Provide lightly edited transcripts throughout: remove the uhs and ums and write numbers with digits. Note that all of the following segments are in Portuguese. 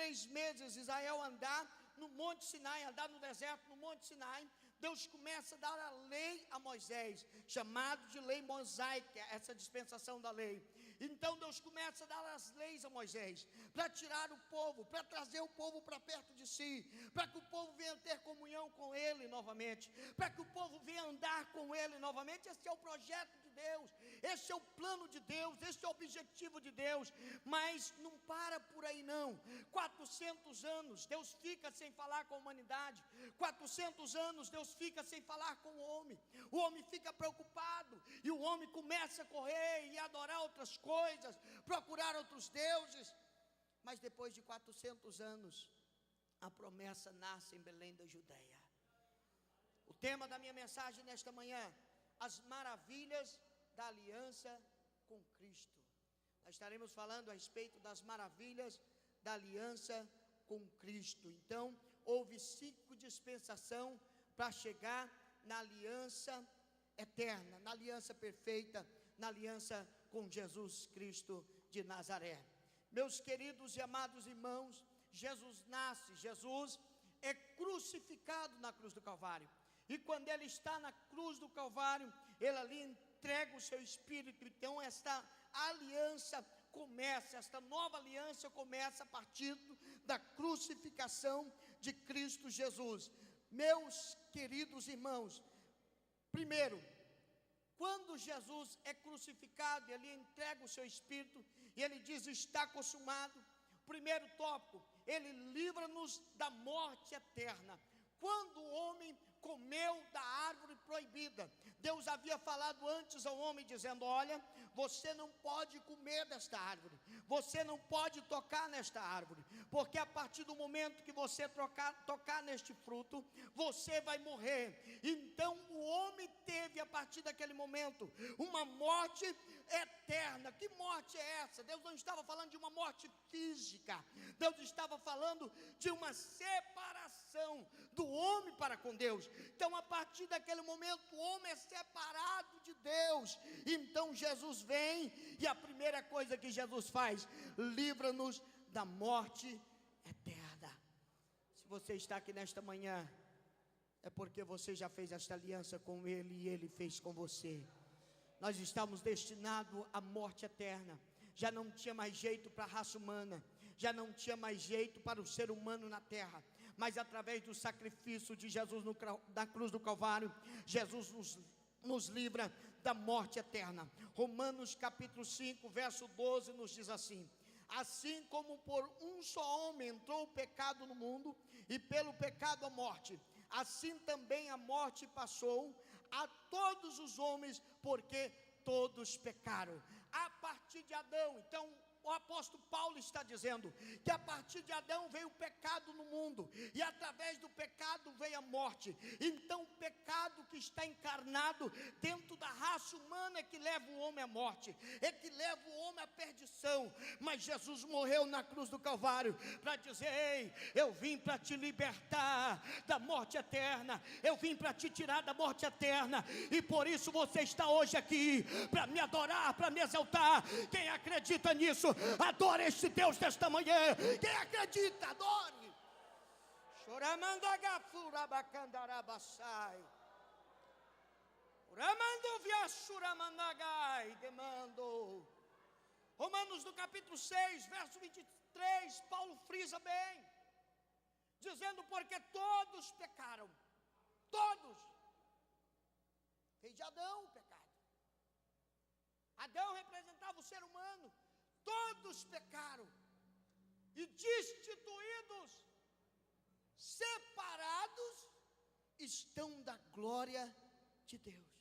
3 meses Israel andar no Monte Sinai, andar no deserto, no Monte Sinai, Deus começa a dar a lei a Moisés, chamado de lei mosaica, essa dispensação da lei. Então Deus começa a dar as leis a Moisés, para tirar o povo, para trazer o povo para perto de si, para que o povo venha ter comunhão com Ele novamente, para que o povo venha andar com Ele novamente. Esse é o projeto de Deus, esse é o plano de Deus, esse é o objetivo de Deus. Mas não para por aí não. 400 anos Deus fica sem falar com a humanidade, 400 anos Deus fica sem falar com o homem fica preocupado, e o homem começa a correr e adorar outras coisas, procurar outros deuses. Mas depois de 400 anos, a promessa nasce em Belém da Judeia. O tema da minha mensagem nesta manhã: as maravilhas da aliança com Cristo. Nós estaremos falando a respeito das maravilhas da aliança com Cristo. Então, houve 5 dispensações para chegar na aliança eterna, na aliança perfeita, na aliança com Jesus Cristo de Nazaré. Meus queridos e amados irmãos, Jesus nasce, Jesus é crucificado na cruz do Calvário. E quando Ele está na cruz do Calvário, Ele ali entrega o seu Espírito. Então esta aliança começa, esta nova aliança começa a partir da crucificação de Cristo Jesus. Meus queridos irmãos, primeiro, quando Jesus é crucificado, Ele entrega o seu Espírito, e Ele diz: está consumado. Primeiro tópico, Ele livra-nos da morte eterna. Quando o homem comeu da árvore proibida, Deus havia falado antes ao homem, dizendo: olha, você não pode comer desta árvore, você não pode tocar nesta árvore, porque a partir do momento que você tocar neste fruto, você vai morrer. Então o homem teve, a partir daquele momento, uma morte eterna. Que morte é essa? Deus não estava falando de uma morte física, Deus estava falando de uma separação do homem para com Deus. Então, a partir daquele momento, o homem é separado de Deus. Então Jesus vem, e a primeira coisa que Jesus faz: livra-nos da morte eterna. Se você está aqui nesta manhã, é porque você já fez esta aliança com Ele, e Ele fez com você. Nós estamos destinados à morte eterna. Já não tinha mais jeito para a raça humana, já não tinha mais jeito para o ser humano na terra. Mas através do sacrifício de Jesus na cruz do Calvário, Jesus nos livra da morte eterna. Romanos capítulo 5, verso 12 nos diz assim: assim como por um só homem entrou o pecado no mundo, e pelo pecado a morte, assim também a morte passou a todos os homens, porque todos pecaram. A partir de Adão, então o apóstolo Paulo está dizendo que a partir de Adão veio o pecado no mundo, e através do pecado veio a morte. Então o pecado que está encarnado dentro da raça humana é que leva o homem à morte, é que leva o homem à perdição. Mas Jesus morreu na cruz do Calvário para dizer: ei, eu vim para te libertar da morte eterna, eu vim para te tirar da morte eterna. E por isso você está hoje aqui, para me adorar, para me exaltar. Quem acredita nisso, adore este Deus desta manhã. Quem acredita, adore. Choramandagafurabacandarabassai, Ramandoviachuramanagai demando. Romanos no capítulo 6, verso 23, Paulo frisa bem, dizendo: porque todos pecaram, todos. Fez de Adão o pecado. Adão representava o ser humano. Todos pecaram e destituídos, separados estão da glória de Deus.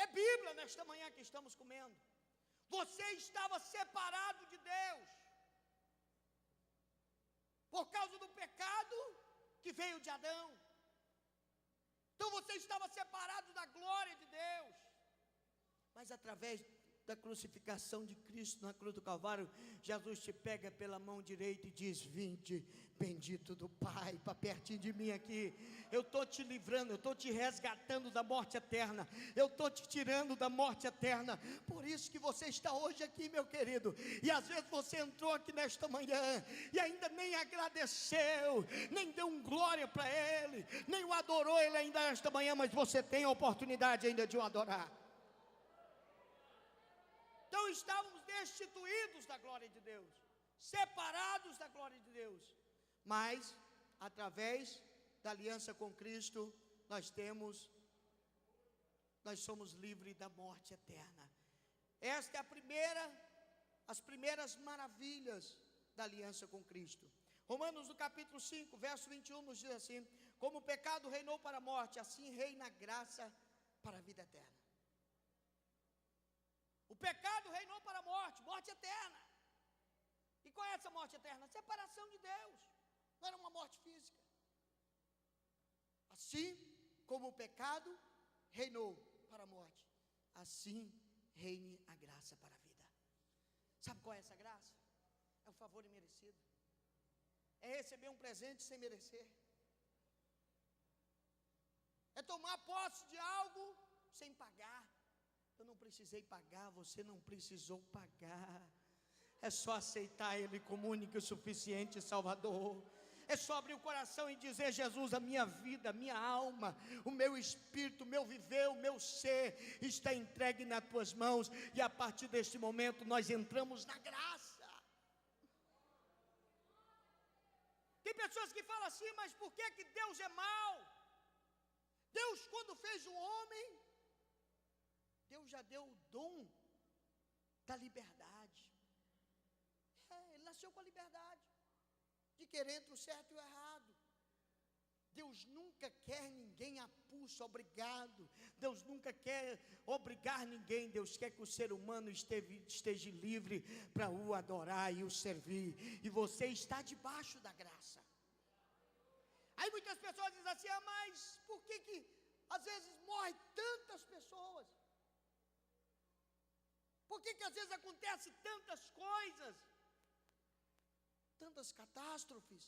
É Bíblia nesta manhã que estamos comendo. Você estava separado de Deus por causa do pecado que veio de Adão. Então você estava separado da glória de Deus. Mas através da crucificação de Cristo na cruz do Calvário, Jesus te pega pela mão direita e diz: vinde, bendito do Pai, para pertinho de mim aqui. Eu estou te livrando, eu estou te resgatando da morte eterna, eu estou te tirando da morte eterna. Por isso que você está hoje aqui, meu querido. E às vezes você entrou aqui nesta manhã e ainda nem agradeceu, nem deu um glória para Ele, nem o adorou Ele ainda esta manhã, mas você tem a oportunidade ainda de o adorar. Então estávamos destituídos da glória de Deus, separados da glória de Deus, mas através da aliança com Cristo, nós somos livres da morte eterna. Esta é as primeiras maravilhas da aliança com Cristo. Romanos no capítulo 5, verso 21 nos diz assim: como o pecado reinou para a morte, assim reina a graça para a vida eterna. O pecado reinou para a morte, morte eterna. E qual é essa morte eterna? Separação de Deus. Não era uma morte física. Assim como o pecado reinou para a morte, assim reine a graça para a vida. Sabe qual é essa graça? É o favor imerecido. É receber um presente sem merecer. É tomar posse de algo sem pagar. Eu não precisei pagar, você não precisou pagar. É só aceitar Ele como único e suficiente Salvador. É só abrir o coração e dizer: Jesus, a minha vida, a minha alma, o meu espírito, o meu viver, o meu ser está entregue nas tuas mãos. E a partir deste momento nós entramos na graça. Tem pessoas que falam assim: mas por que Deus é mau? Deus, quando fez o homem, Deus já deu o dom da liberdade. Ele nasceu com a liberdade de querer entre o certo e o errado. Deus nunca quer ninguém a pulso, obrigado. Deus nunca quer obrigar ninguém. Deus quer que o ser humano esteja livre para o adorar e o servir. E você está debaixo da graça. Aí muitas pessoas dizem assim: mas por que às vezes morrem tantas pessoas? Por que às vezes acontecem tantas coisas, tantas catástrofes,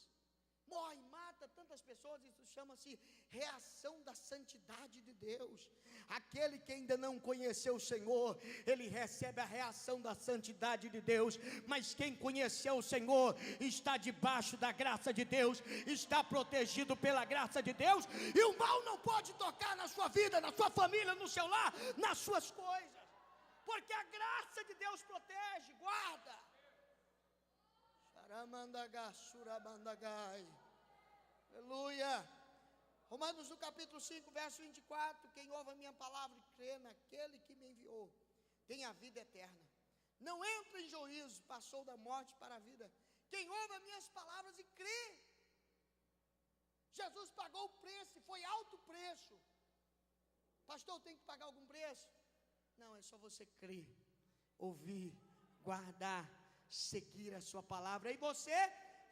morre e mata tantas pessoas? Isso chama-se reação da santidade de Deus. Aquele que ainda não conheceu o Senhor, ele recebe a reação da santidade de Deus. Mas quem conheceu o Senhor está debaixo da graça de Deus, está protegido pela graça de Deus, e o mal não pode tocar na sua vida, na sua família, no seu lar, nas suas coisas, porque a graça de Deus protege, guarda. Aleluia. Romanos no capítulo 5, verso 24: quem ouve a minha palavra e crê naquele que me enviou, tem a vida eterna. Não entra em juízo, passou da morte para a vida. Quem ouve as minhas palavras e crê. Jesus pagou o preço, e foi alto preço. Pastor, tem que pagar algum preço? Não, é só você crer, ouvir, guardar, seguir a sua palavra, e você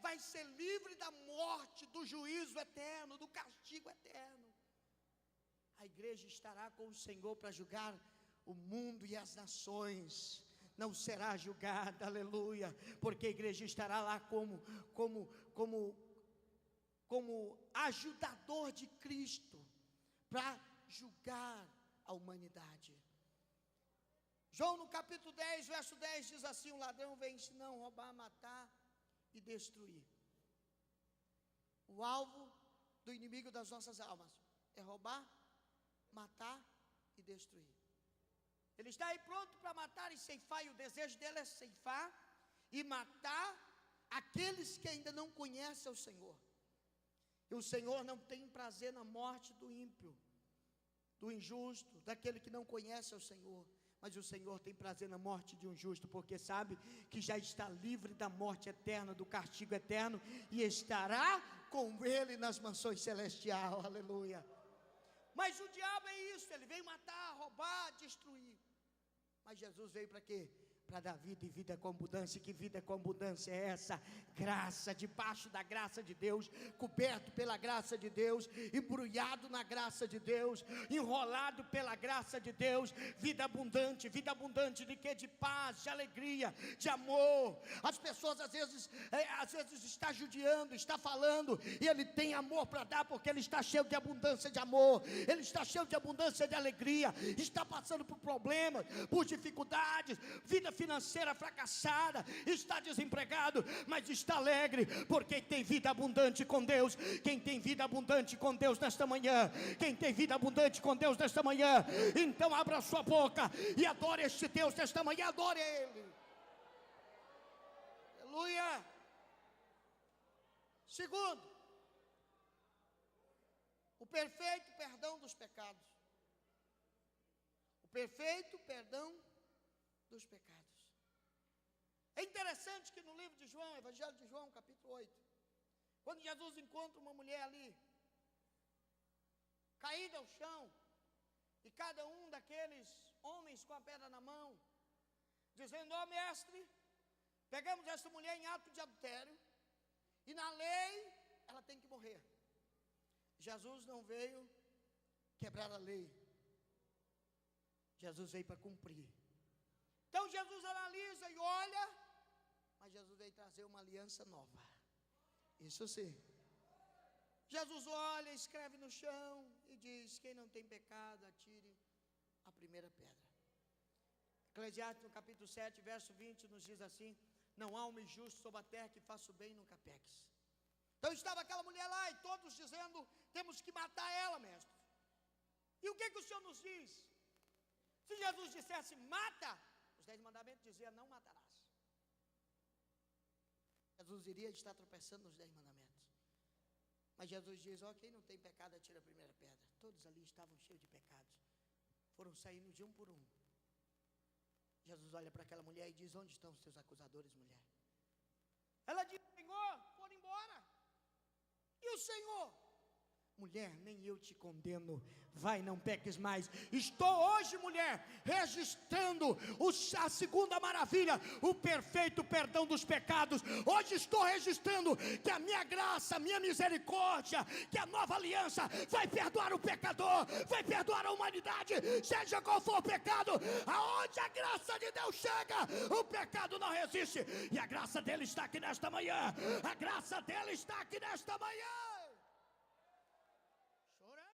vai ser livre da morte, do juízo eterno, do castigo eterno. A igreja estará com o Senhor para julgar o mundo e as nações. Não será julgada, aleluia, porque a igreja estará lá como ajudador de Cristo, para julgar a humanidade. João no capítulo 10, verso 10 diz assim: o ladrão vem senão roubar, matar e destruir. O alvo do inimigo das nossas almas é roubar, matar e destruir. Ele está aí pronto para matar e ceifar, e o desejo dele é ceifar e matar aqueles que ainda não conhecem o Senhor. E o Senhor não tem prazer na morte do ímpio, do injusto, daquele que não conhece o Senhor. Mas o Senhor tem prazer na morte de um justo, porque sabe que já está livre da morte eterna, do castigo eterno, e estará com Ele nas mansões celestiais, aleluia. Mas o diabo é isso, ele veio matar, roubar, destruir. Mas Jesus veio para quê? para dar vida e vida com abundância. E que vida com abundância é essa? Graça, debaixo da graça de Deus, coberto pela graça de Deus, embrulhado na graça de Deus, enrolado pela graça de Deus. Vida abundante de quê? De paz, de alegria, de amor. As pessoas às vezes está judiando, está falando, e ele tem amor para dar, porque ele está cheio de abundância de amor, ele está cheio de abundância de alegria, está passando por problemas, por dificuldades, vida financeira fracassada, está desempregado, mas está alegre, porque tem vida abundante com Deus. Quem tem vida abundante com Deus nesta manhã, quem tem vida abundante com Deus nesta manhã, então abra a sua boca e adore este Deus nesta manhã, adore Ele. Aleluia. Segundo, o perfeito perdão dos pecados. O perfeito perdão dos pecados. É interessante que no livro de João, Evangelho de João, capítulo 8, quando Jesus encontra uma mulher ali, caída ao chão, e cada um daqueles homens com a pedra na mão, dizendo: ó mestre, pegamos essa mulher em ato de adultério, e na lei ela tem que morrer. Jesus não veio quebrar a lei, Jesus veio para cumprir. Então Jesus analisa e olha, mas Jesus veio trazer uma aliança nova. Isso sim. Jesus olha, escreve no chão e diz: quem não tem pecado, atire a primeira pedra. Eclesiastes no capítulo 7, verso 20 nos diz assim: não há homem justo sobre a terra que faça o bem e nunca peques. Então estava aquela mulher lá e todos dizendo: temos que matar ela, mestre. E o que o Senhor nos diz? Se Jesus dissesse mata, os 10 mandamentos diziam: não matarás. Jesus iria estar tropeçando nos 10 mandamentos. Mas Jesus diz: ó, quem não tem pecado, atira a primeira pedra. Todos ali estavam cheios de pecados, foram saindo de um por um. Jesus olha para aquela mulher e diz: onde estão os teus acusadores, mulher? Ela diz: Senhor, foram embora. E o Senhor? Mulher, nem eu te condeno, vai, não peques mais. Estou hoje, mulher, registrando a segunda maravilha, o perfeito perdão dos pecados. Hoje estou registrando que a minha graça, a minha misericórdia, que a nova aliança vai perdoar o pecador, vai perdoar a humanidade, seja qual for o pecado. Aonde a graça de Deus chega, o pecado não resiste. E a graça dele está aqui nesta manhã, a graça dele está aqui nesta manhã.